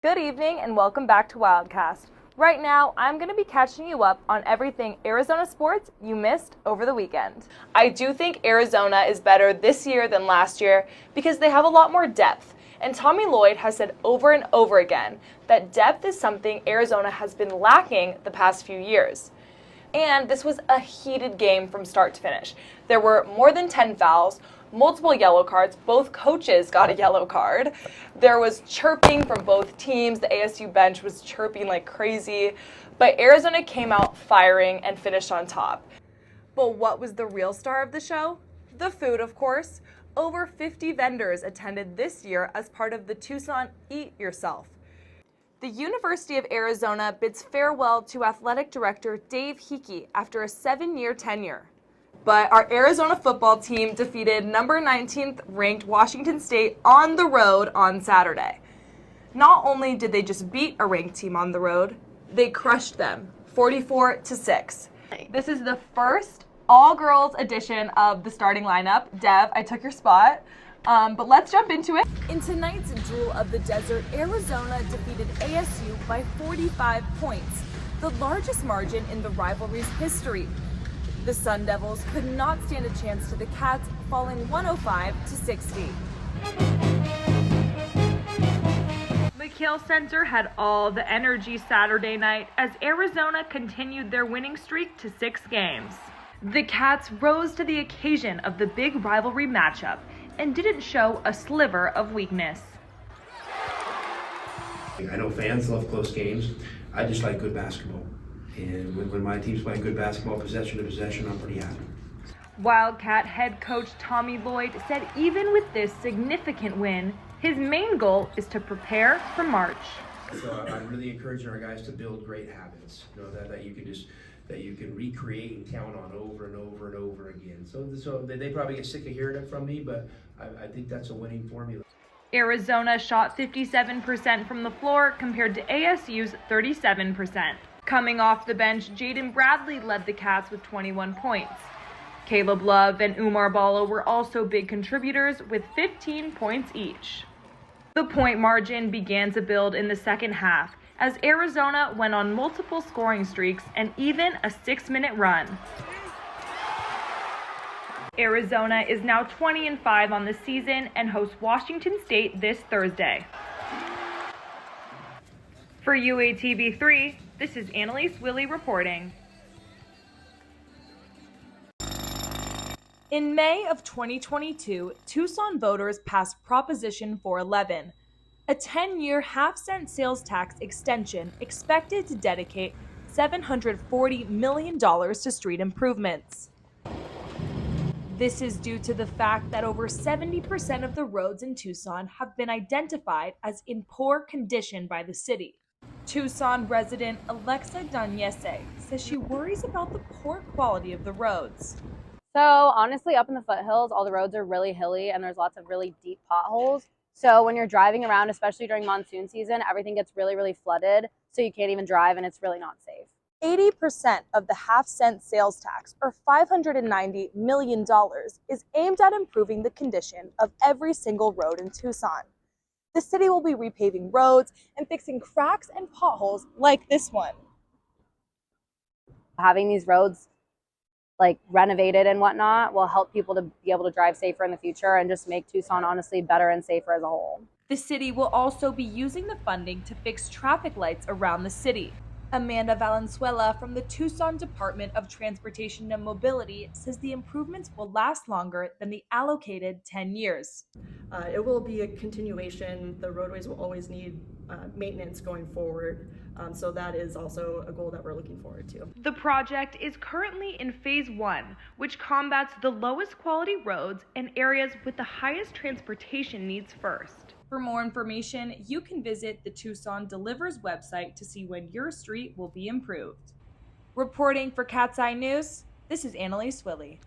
Good evening and welcome back to Wildcast. Right now, I'm going to be catching you up on everything Arizona sports you missed over the weekend. I do think Arizona is better this year than last year because they have a lot more depth. And Tommy Lloyd has said over and over again that depth is something Arizona has been lacking the past few years. And this was a heated game from start to finish. There were more than 10 fouls, multiple yellow cards. Both coaches got a yellow card. There was chirping from both teams. The ASU bench was chirping like crazy. But Arizona came out firing and finished on top. But what was the real star of the show? The food, of course. Over 50 vendors attended this year as part of the Tucson Eat Yourself. The University of Arizona bids farewell to athletic director Dave Hickey after a 7-year tenure. But our Arizona football team defeated number 19th ranked Washington State on the road on Saturday. Not only did they just beat a ranked team on the road, they crushed them 44-6. This is the first all-girls edition of the starting lineup. Dev, I took your spot. But let's jump into it. In tonight's Jewel of the Desert, Arizona defeated ASU by 45 points, the largest margin in the rivalry's history. The Sun Devils could not stand a chance to the Cats, falling 105-60. McKale Center had all the energy Saturday night as Arizona continued their winning streak to 6 games. The Cats rose to the occasion of the big rivalry matchup and didn't show a sliver of weakness. I know fans love close games. I just like good basketball. And when my team's playing good basketball, possession to possession, I'm pretty happy. Wildcat head coach Tommy Lloyd said even with this significant win, his main goal is to prepare for March. So I'm really encouraging our guys to build great habits, that you can recreate and count on over and over and over again. So they probably get sick of hearing it from me, but I think that's a winning formula. Arizona shot 57% from the floor compared to ASU's 37%. Coming off the bench, Jaden Bradley led the Cats with 21 points. Caleb Love and Umar Balo were also big contributors with 15 points each. The point margin began to build in the second half as Arizona went on multiple scoring streaks and even a 6-minute run. Arizona is now 20-5 on the season and hosts Washington State this Thursday. For UATV3, this is Annalise Wille reporting. In May of 2022, Tucson voters passed Proposition 411, a 10-year half-cent sales tax extension expected to dedicate $740 million to street improvements. This is due to the fact that over 70% of the roads in Tucson have been identified as in poor condition by the city. Tucson resident Alexa Danyese says she worries about the poor quality of the roads. So honestly, up in the foothills, all the roads are really hilly and there's lots of really deep potholes. So when you're driving around, especially during monsoon season, everything gets really, really flooded. So you can't even drive and it's really not safe. 80% of the half-cent sales tax, or $590 million, is aimed at improving the condition of every single road in Tucson. The city will be repaving roads and fixing cracks and potholes like this one. Having these roads like renovated and whatnot will help people to be able to drive safer in the future and just make Tucson honestly better and safer as a whole. The city will also be using the funding to fix traffic lights around the city. Amanda Valenzuela from the Tucson Department of Transportation and Mobility says the improvements will last longer than the allocated 10 years. It will be a continuation. The roadways will always need maintenance going forward. So that is also a goal that we're looking forward to. The project is currently in phase 1, which combats the lowest quality roads and areas with the highest transportation needs first. For more information, you can visit the Tucson Delivers website to see when your street will be improved. Reporting for Cat's Eye News, this is Annalise Wille.